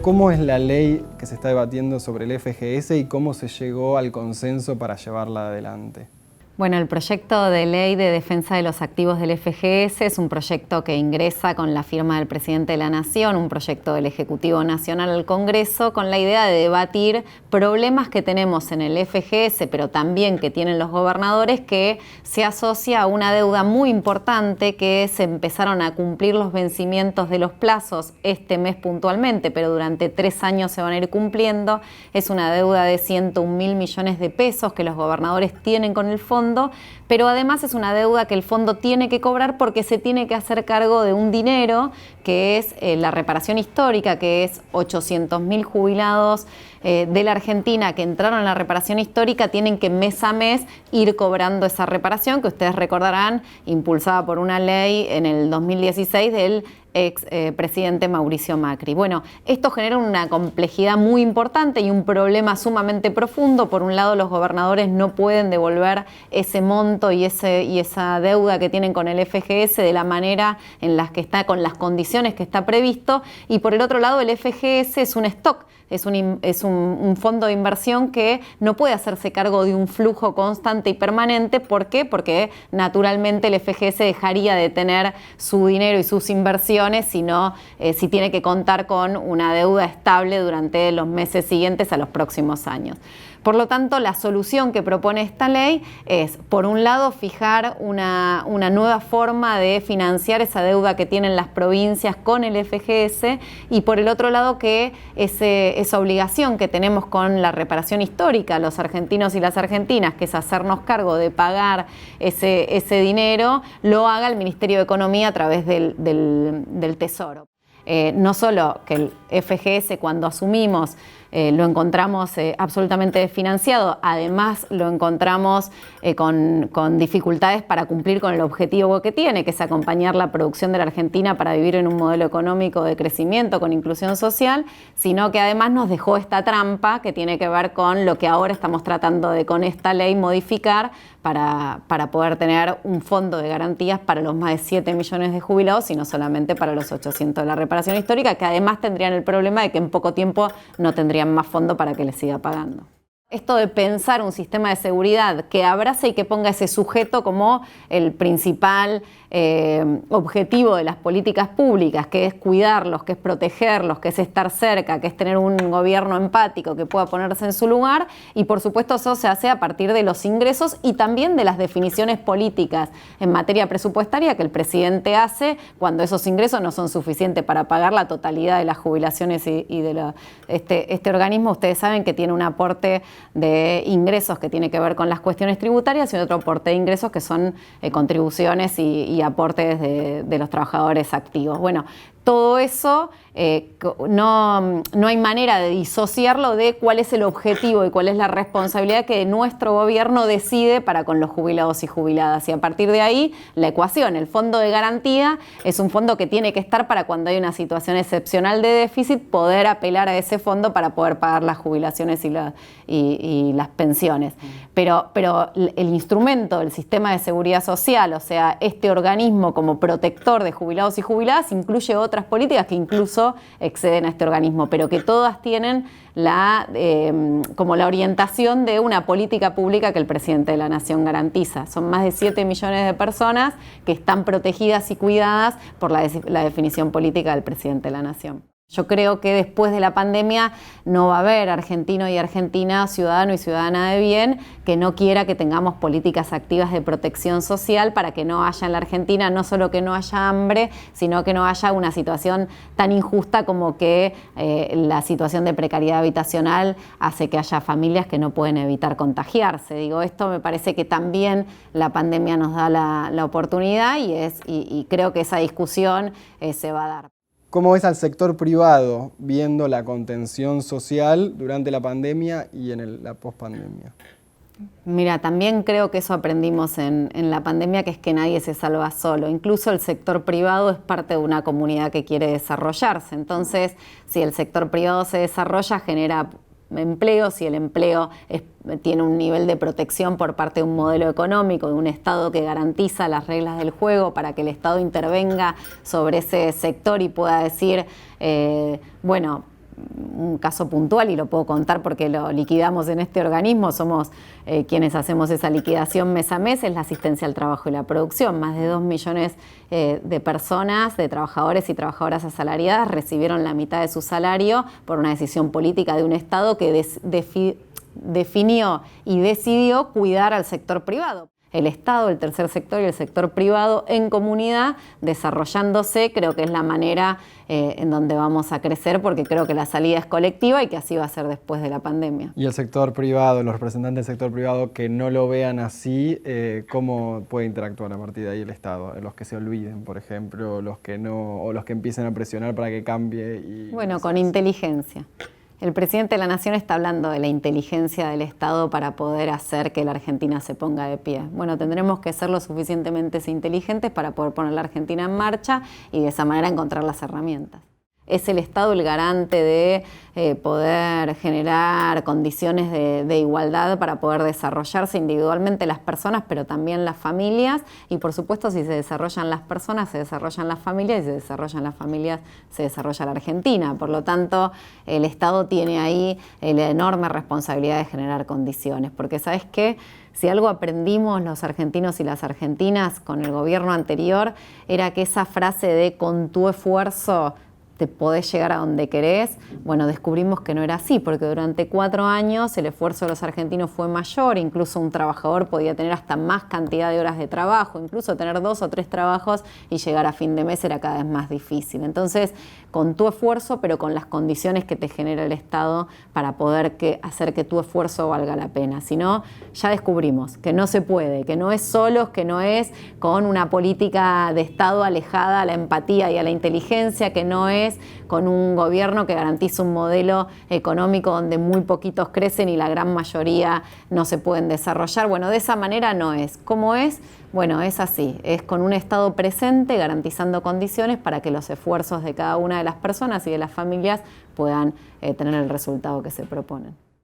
¿Cómo es la ley que se está debatiendo sobre el FGS y cómo se llegó al consenso para llevarla adelante? Bueno, el proyecto de ley de defensa de los activos del FGS es un proyecto que ingresa con la firma del presidente de la Nación, un proyecto del Ejecutivo Nacional al Congreso, con la idea de debatir problemas que tenemos en el FGS, pero también que tienen los gobernadores, que se asocia a una deuda muy importante que se empezaron a cumplir los vencimientos de los plazos este mes puntualmente, pero durante 3 años se van a ir cumpliendo. Es una deuda de 101.000 millones de pesos que los gobernadores tienen con el fondo, pero además es una deuda que el fondo tiene que cobrar porque se tiene que hacer cargo de un dinero que es la reparación histórica, que es 800.000 jubilados de la Argentina que entraron en la reparación histórica, tienen que mes a mes ir cobrando esa reparación, que ustedes recordarán, impulsada por una ley en el 2016 del ex presidente Mauricio Macri. Bueno, esto genera una complejidad muy importante y un problema sumamente profundo. Por un lado, los gobernadores no pueden devolver ese monto y esa deuda que tienen con el FGS de la manera en las que está, con las condiciones que está previsto, y por el otro lado, el FGS es un stock. Es un fondo de inversión que no puede hacerse cargo de un flujo constante y permanente. ¿Por qué? Porque naturalmente el FGS dejaría de tener su dinero y sus inversiones si tiene que contar con una deuda estable durante los meses siguientes a los próximos años. Por lo tanto, la solución que propone esta ley es, por un lado, fijar una nueva forma de financiar esa deuda que tienen las provincias con el FGS, y por el otro lado, que esa obligación que tenemos con la reparación histórica, los argentinos y las argentinas, que es hacernos cargo de pagar ese dinero, lo haga el Ministerio de Economía a través del Tesoro. No solo que el FGS, cuando asumimos, lo encontramos absolutamente desfinanciado, además lo encontramos con dificultades para cumplir con el objetivo que tiene, que es acompañar la producción de la Argentina para vivir en un modelo económico de crecimiento con inclusión social, sino que además nos dejó esta trampa que tiene que ver con lo que ahora estamos tratando de, con esta ley, modificar para poder tener un fondo de garantías para los más de 7 millones de jubilados y no solamente para los 800 de la reparación histórica, que además tendrían el problema de que en poco tiempo no tendrían más fondo para que les siga pagando. Esto de pensar un sistema de seguridad que abrace y que ponga ese sujeto como el principal objetivo de las políticas públicas, que es cuidarlos, que es protegerlos, que es estar cerca, que es tener un gobierno empático que pueda ponerse en su lugar, y por supuesto eso se hace a partir de los ingresos y también de las definiciones políticas en materia presupuestaria que el presidente hace cuando esos ingresos no son suficientes para pagar la totalidad de las jubilaciones y de este organismo. Ustedes saben que tiene un aporte de ingresos que tiene que ver con las cuestiones tributarias y otro aporte de ingresos que son contribuciones y aportes de los trabajadores activos. Bueno, todo eso no hay manera de disociarlo de cuál es el objetivo y cuál es la responsabilidad que nuestro gobierno decide para con los jubilados y jubiladas. Y a partir de ahí, la ecuación, el fondo de garantía, es un fondo que tiene que estar para cuando hay una situación excepcional de déficit, poder apelar a ese fondo para poder pagar las jubilaciones y las pensiones. Pero el instrumento, el sistema de seguridad social, o sea, este organismo como protector de jubilados y jubiladas, incluye otras políticas que incluso exceden a este organismo, pero que todas tienen como la orientación de una política pública que el presidente de la Nación garantiza. Son más de 7 millones de personas que están protegidas y cuidadas por la definición política del presidente de la Nación. Yo creo que después de la pandemia no va a haber argentino y argentina, ciudadano y ciudadana de bien, que no quiera que tengamos políticas activas de protección social para que no haya en la Argentina no solo que no haya hambre, sino que no haya una situación tan injusta como que la situación de precariedad habitacional hace que haya familias que no pueden evitar contagiarse. Digo, esto me parece que también la pandemia nos da la oportunidad y creo que esa discusión se va a dar. ¿Cómo ves al sector privado viendo la contención social durante la pandemia y en la pospandemia? Mira, también creo que eso aprendimos en la pandemia, que es que nadie se salva solo. Incluso el sector privado es parte de una comunidad que quiere desarrollarse. Entonces, si el sector privado se desarrolla, genera empleo, si el empleo tiene un nivel de protección por parte de un modelo económico, de un Estado que garantiza las reglas del juego para que el Estado intervenga sobre ese sector y pueda decir, bueno, un caso puntual, y lo puedo contar porque lo liquidamos en este organismo, somos quienes hacemos esa liquidación mes a mes, es la asistencia al trabajo y la producción. Más de 2 millones de personas, de trabajadores y trabajadoras asalariadas, recibieron la mitad de su salario por una decisión política de un Estado que definió y decidió cuidar al sector privado. El Estado, el tercer sector y el sector privado en comunidad desarrollándose, creo que es la manera en donde vamos a crecer, porque creo que la salida es colectiva y que así va a ser después de la pandemia. Y el sector privado, los representantes del sector privado que no lo vean así, ¿cómo puede interactuar a partir de ahí el Estado? Los que se olviden, por ejemplo, los que no, o los que empiecen a presionar para que cambie. Bueno, con inteligencia. El presidente de la Nación está hablando de la inteligencia del Estado para poder hacer que la Argentina se ponga de pie. Bueno, tendremos que ser lo suficientemente inteligentes para poder poner la Argentina en marcha y de esa manera encontrar las herramientas. Es el Estado el garante de poder generar condiciones de igualdad para poder desarrollarse individualmente las personas, pero también las familias. Y por supuesto, si se desarrollan las personas, se desarrollan las familias, y si se desarrollan las familias, se desarrolla la Argentina. Por lo tanto, el Estado tiene ahí la enorme responsabilidad de generar condiciones. Porque, ¿sabes qué? Si algo aprendimos los argentinos y las argentinas con el gobierno anterior, era que esa frase de "con tu esfuerzo te podés llegar a donde querés", bueno, descubrimos que no era así, porque durante 4 años el esfuerzo de los argentinos fue mayor, incluso un trabajador podía tener hasta más cantidad de horas de trabajo, incluso tener 2 o 3 trabajos y llegar a fin de mes era cada vez más difícil. Entonces, con tu esfuerzo, pero con las condiciones que te genera el Estado para poder hacer que tu esfuerzo valga la pena. Si no, ya descubrimos que no se puede, que no es solos, que no es con una política de Estado alejada a la empatía y a la inteligencia, que no es con un gobierno que garantiza un modelo económico donde muy poquitos crecen y la gran mayoría no se pueden desarrollar. Bueno, de esa manera no es. ¿Cómo es? Bueno, es así. Es con un Estado presente garantizando condiciones para que los esfuerzos de cada una de las personas y de las familias puedan tener el resultado que se proponen.